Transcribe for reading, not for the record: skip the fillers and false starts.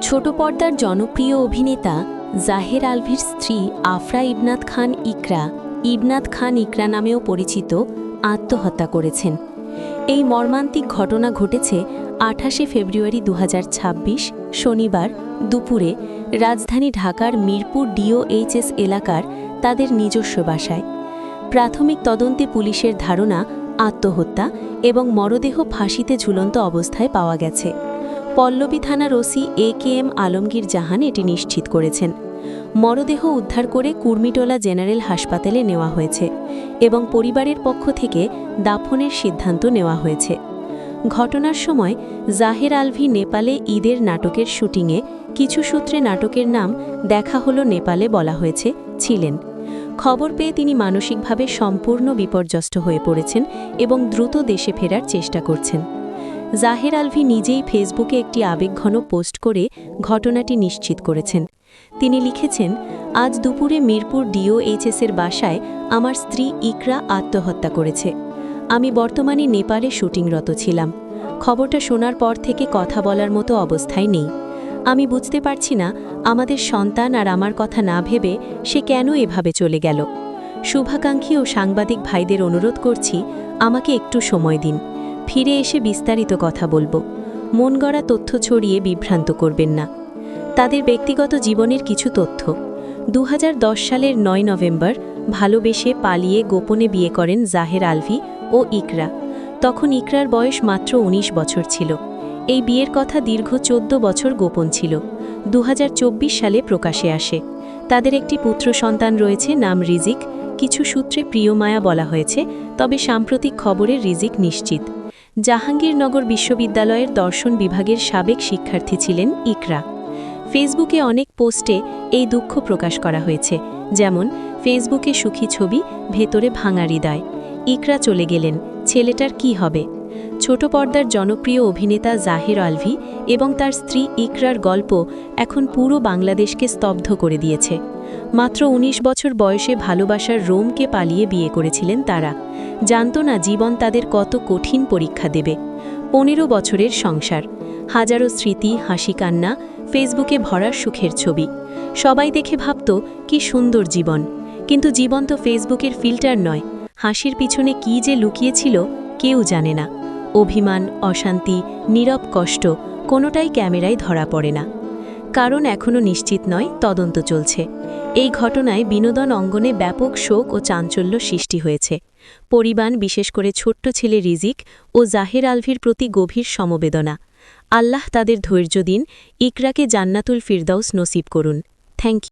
ছোট পর্দার জনপ্রিয় অভিনেতা জাহের আলভির স্ত্রী আফরা ইবনাত খান ইকরা নামেও পরিচিত আত্মহত্যা করেছেন। এই মর্মান্তিক ঘটনা ঘটেছে ২৮শে ফেব্রুয়ারি ২০২৬ শনিবার দুপুরে রাজধানী ঢাকার মিরপুর ডিওএইচএস এলাকার তাদের নিজস্ব বাসায়। প্রাথমিক তদন্তে পুলিশের ধারণা আত্মহত্যা এবং মরদেহ ফাঁসিতে ঝুলন্ত অবস্থায় পাওয়া গেছে। পল্লবী থানার ওসি AKM আলমগীর জাহান এটি নিশ্চিত করেছেন। মরদেহ উদ্ধার করে কুর্মিটোলা জেনারেল হাসপাতালে নেওয়া হয়েছে এবং পরিবারের পক্ষ থেকে দাফনের সিদ্ধান্ত নেওয়া হয়েছে। ঘটনার সময় জাহের আলভি নেপালে ঈদের নাটকের শুটিংয়ে কিছু সূত্রে নাটকের নাম দেখা হলো নেপালে বলা হয়েছে ছিলেন। খবর পেয়ে তিনি মানসিকভাবে সম্পূর্ণ বিপর্যস্ত হয়ে পড়েছেন এবং দ্রুত দেশে ফেরার চেষ্টা করছেন। জাহের আলভি নিজেই ফেসবুকে একটি আবেগঘন পোস্ট করে ঘটনাটি নিশ্চিত করেছেন। তিনি লিখেছেন, আজ দুপুরে মিরপুর ডিওএইচএসের বাসায় আমার স্ত্রী ইকরা আত্মহত্যা করেছে। আমি বর্তমানে নেপালে শুটিংরত ছিলাম। খবরটা শোনার পর থেকে কথা বলার মতো অবস্থায় নেই। আমি বুঝতে পারছি না আমাদের সন্তান আর আমার কথা না ভেবে সে কেন এভাবে চলে গেল। শুভাকাঙ্ক্ষী ও সাংবাদিক ভাইদের অনুরোধ করছি, আমাকে একটু সময় দিন। ফিরে এসে বিস্তারিত কথা বলবো। মন গড়া তথ্য ছড়িয়ে বিভ্রান্ত করবেন না। তাদের ব্যক্তিগত জীবনের কিছু তথ্য। ২০১০ সালের ৯ নভেম্বর ভালোবেসে পালিয়ে গোপনে বিয়ে করেন জাহের আলভি ও ইকরা। তখন ইকরার বয়স মাত্র ১৯ বছর ছিল। এই বিয়ের কথা দীর্ঘ ১৪ বছর গোপন ছিল। ২০২৪ সালে প্রকাশে আসে। তাদের একটি পুত্র সন্তান রয়েছে, নাম রিজিক। কিছু সূত্রে প্রিয়মায়া বলা হয়েছে, তবে সাম্প্রতিক খবরে রিজিক নিশ্চিত। জাহাঙ্গীরনগর বিশ্ববিদ্যালয়ের দর্শন বিভাগের সাবেক শিক্ষার্থী ছিলেন ইকরা। ফেসবুকে অনেক পোস্টে এই দুঃখ প্রকাশ করা হয়েছে, যেমন ফেসবুকে সুখী ছবি, ভেতরে ভাঙা হৃদয়। ইকরা চলে গেলেন, ছেলেটার কি হবে? ছোট পর্দার জনপ্রিয় অভিনেতা জাহের আলভি এবং তার স্ত্রী ইকরার গল্প এখন পুরো বাংলাদেশকে স্তব্ধ করে দিয়েছে। মাত্র ১৯ বছর বয়সে ভালোবাসার রোমকে পালিয়ে বিয়ে করেছিলেন তারা। জানত না জীবন তাদের কত কঠিন পরীক্ষা দেবে। ১৫ বছরের সংসার, হাজারো স্মৃতি, হাসি কান্না, ফেসবুকে ভরার সুখের ছবি। সবাই দেখে ভাবত কি সুন্দর জীবন, কিন্তু জীবন তো ফেসবুকের ফিল্টার নয়। হাসির পিছনে কি যে লুকিয়েছিল কেউ জানে না। অভিমান, অশান্তি, নীরব কষ্ট কোনোটাই ক্যামেরায় ধরা পড়ে না। কারণ এখনও নিশ্চিত নয়, তদন্ত চলছে। এই ঘটনায় বিনোদন অঙ্গনে ব্যাপক শোক ও চাঞ্চল্য সৃষ্টি হয়েছে। পরিবার, বিশেষ করে ছোট্ট ছেলে রিজিক ও জাহের আলভির প্রতি গভীর সমবেদনা। আল্লাহ তাদের ধৈর্য দিন, ইকরাকে জান্নাতুল ফিরদাউস নসিব করুন। Thank you.